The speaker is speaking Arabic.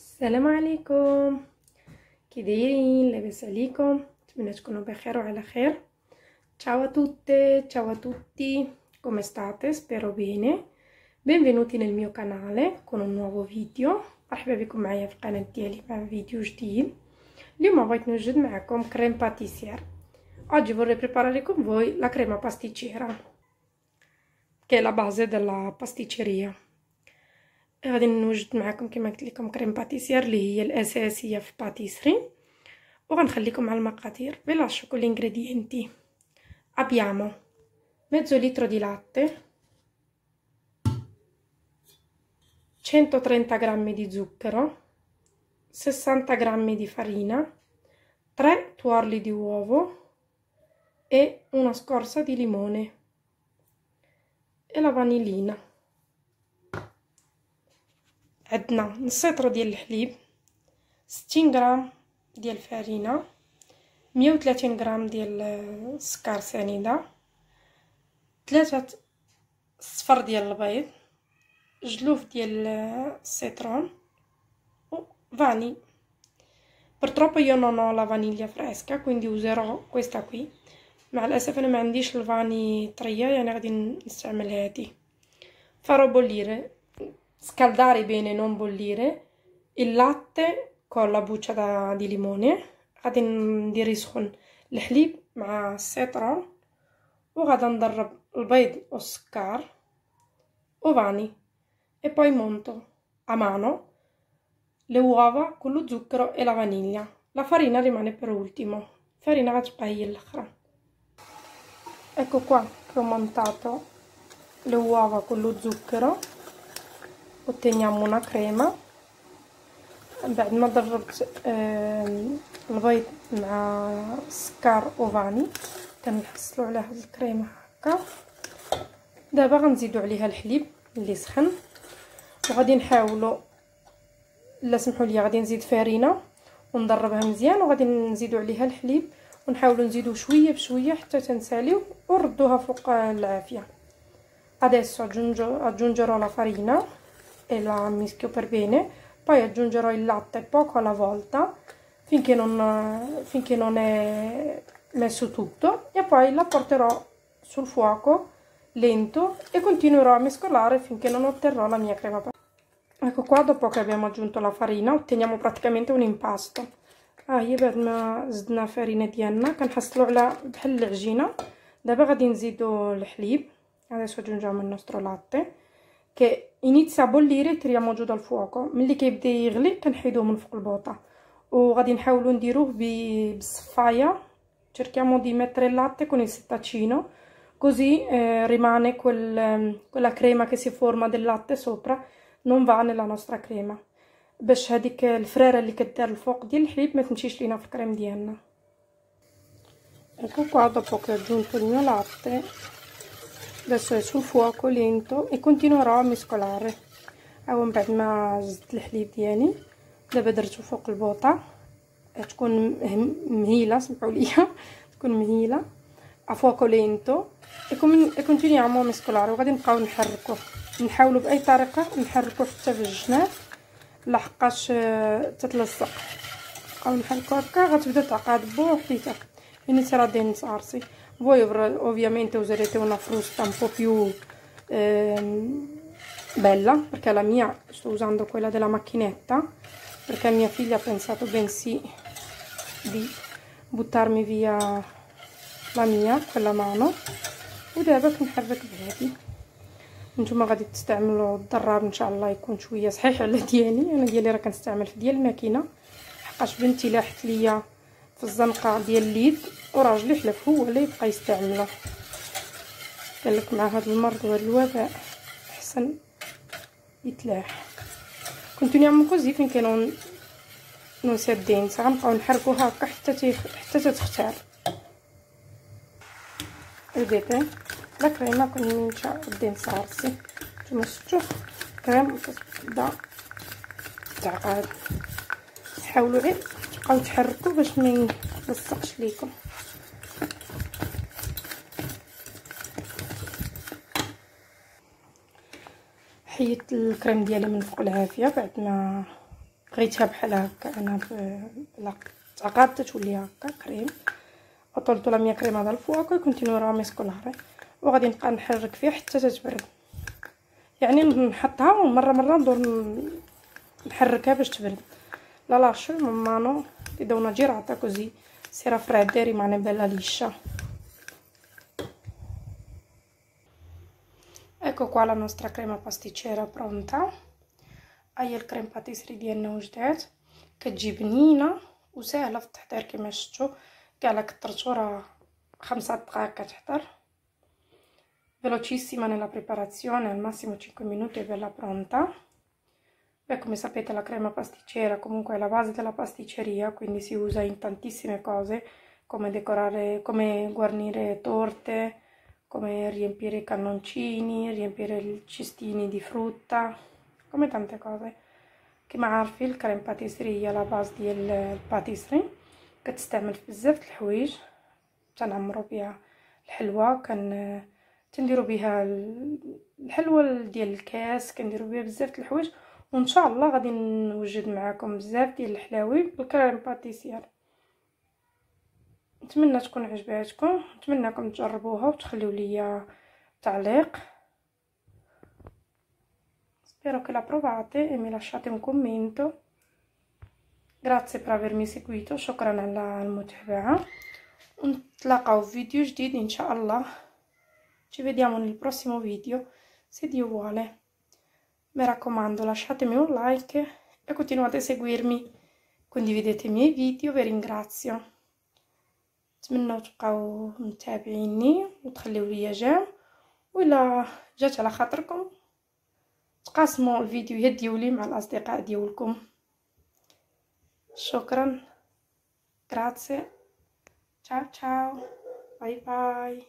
السلام عليكم. كي دايرين؟ لاباس عليكم؟ نتمنى تكونوا بخير وعلى خير. ciao a tutte, ciao a tutti, come state? Spero bene. Benvenuti nel mio canale con un nuovo video. مرحبا بكم معايا في القناه ديالي مع فيديو جديد. اليوم بغيت نوجد معكم كريم باتيسير. oggi vorrei preparare con voi la crema pasticcera che è la base della pasticceria. غادي نوجد معكم كما قلت لكم كريم باتيسير اللي هي الاساسيه في الباتيسري، وغنخليكم على المقادير. Vi lascio con gli ingredienti. Abbiamo mezzo litro di latte, 130 g di zucchero, 60 g di farina, 3 tuorli di uovo e una scorza di limone e la vanillina. عندنا نص لتر ديال الحليب، 60 غرام ديال الفرينه، 130 غرام ديال السكر سنيده، 3 صفر ديال البيض، جلوف ديال السيترون وفاني. purtroppo io non ho la vaniglia fresca, quindi userò questa qui. مع الاسف انا ما عنديش الفاني طريه، يعني غادي نستعمل هذه. farò bollire, scaldare bene, non bollire, il latte con la buccia di limone. غادي ندير يسخن الحليب مع السيترون، وغادي نضرب البيض والسكر وفاني e poi monto a mano le uova con lo zucchero e la vaniglia. La farina rimane per ultimo, farina غتبقى هي الاخرى. ecco qua che ho montato le uova con lo zucchero. otteniamo una crema. بعد ما ضربت البيض مع السكر وفاني كنحصلوا على هاد الكريمه هكا. دابا غنزيدو عليها الحليب اللي سخن، وغادي نحاولوا، لا سمحوا لي، غادي نزيد فرينه ونضربها مزيان، وغادي نزيدو عليها الحليب ونحاولوا نزيدو شويه بشويه حتى تنساليو ونردوها فوق العافيه. adesso aggiungerò la farina e la mischio per bene. Poi aggiungerò il latte poco alla volta finché non è messo tutto, e poi la porterò sul fuoco lento e continuerò a mescolare finché non otterrò la mia crema. Ecco qua, dopo che abbiamo aggiunto la farina otteniamo praticamente un impasto. هي بعد ما زدنا فرينه ديالنا كنحصلوا على بحال العجينه. دابا غادي نزيدوا الحليب. adesso aggiungiamo il nostro latte che inizia a bollire. tiriamo giù dal fuoco. ملي كيبدا يغلي كنحيدوه من فوق البوطه، وغادي نحاولوا نديروه بالصفايه. cerchiamo di mettere il latte con il settacino, così rimane quella crema che si forma del latte sopra, non va nella nostra crema، باش هذيك الفريره اللي كدار الفوق ديال الحليب ما تمشيش لينا في الكريم ديالنا. ecco qua, dopo che ho aggiunto il mio latte adesso è sul fuoco lento e continuerò a mescolare. من بعد ما زدت الحليب ديالي دابا درتو فوق البوطه تكون مهيله، سمحوا لي تكون مهيله a fuoco lento e continuiamo a mescolare. وغادي نبقاو نحركوه، نحاولوا باي طريقه نحركوه حتى في الجناب لحقاش تتلصق. نبقاو نحركو هكا غتبدا تعقد بوحديتها. inizierà a densarsi. Voi ovviamente userete una frusta un po' più bella, perché la mia sto usando quella della macchinetta, perché mia figlia ha pensato bensì di buttarmi via la mia quella mano. ودابا كنحرك بهادي. نتوما غادي تستعملوا الضراب ان شاء الله يكون شويه صحيح على ديالي. انا ديالي راه كنستعمل في ديال الماكينه، حقاش بنتي لاحت ليا في الزنقه ديال اليد وراجلي حلف هو اللي يبقى يستعمله. قالك مع هذا المرض وهذا الوباء احسن يتلاح. continuiamo così finché non si addensa. غنبقاو نحركوها هكا حتى تتختار. vedete la crema comincia a addensarsi. نتوما شفتوا الكريم كتبدا تعقد. حاولوا غير تبقاو تحركوا باش ما يلصقش ليكم. حيدت الكريم ديالي من فوق العافيه بعد ما بغيتها بحال هكا انا بلا تعقدت تولي هكا كريم. وطلت لا ميا كريمه ديال الفواكه كونتينيو ميسكولاري، وغادي نبقى نحرك فيه حتى تتبرد، يعني نحطها ومره ندور نحركها باش تبرد. لا لاشو مانو ti do una girata così si raffredda e rimane bella liscia. Ecco qua la nostra crema pasticcera pronta. هاهي الكريم باتيسري ديالنا وجدات، كتجي بنينه وسهله في التحضير كما شفتوا، كاع لا كثرتو راه 5 دقائق كتحضر. velocissima nella preparazione, al massimo 5 minuti e bella pronta. Beh, come sapete la crema pasticcera comunque è la base della pasticceria, quindi si usa in tantissime cose, come decorare, come guarnire torte, come riempire i cannoncini, riempire i cestini di frutta, come tante cose. كما عارفين الكريم باتيسري هي لا باز ديال الباتيسري، كتستعمل في بزاف د الحوايج، تنعمروا بها الحلوى، تنديروا بها الحلوى ديال الكاس، كنديروا بها بزاف د الحوايج. وان شاء الله غادي نوجد معكم بزاف ديال الحلاوي بالكريم باتيسير. نتمنى تكون عجباتكم، نتمنىكم تجربوها وتخليو ليا تعليق. Spero che la provate e mi lasciate un commento. Grazie per avermi seguito, شكرا على المتابعة، ونتلاقاو في فيديو جديد ان شاء الله. Ci vediamo nel prossimo video, se Dio vuole. Mi raccomando, lasciatemi un like e continuate a seguirmi, condividete i miei video, vi ringrazio. نتمنى تبقاو متابعيني وتخليو لي جيم، ولا جات على خاطركم تقاسموا الفيديو يديولي مع الاصدقاء ديالكم. شكرا، grazie, ciao ciao, باي باي.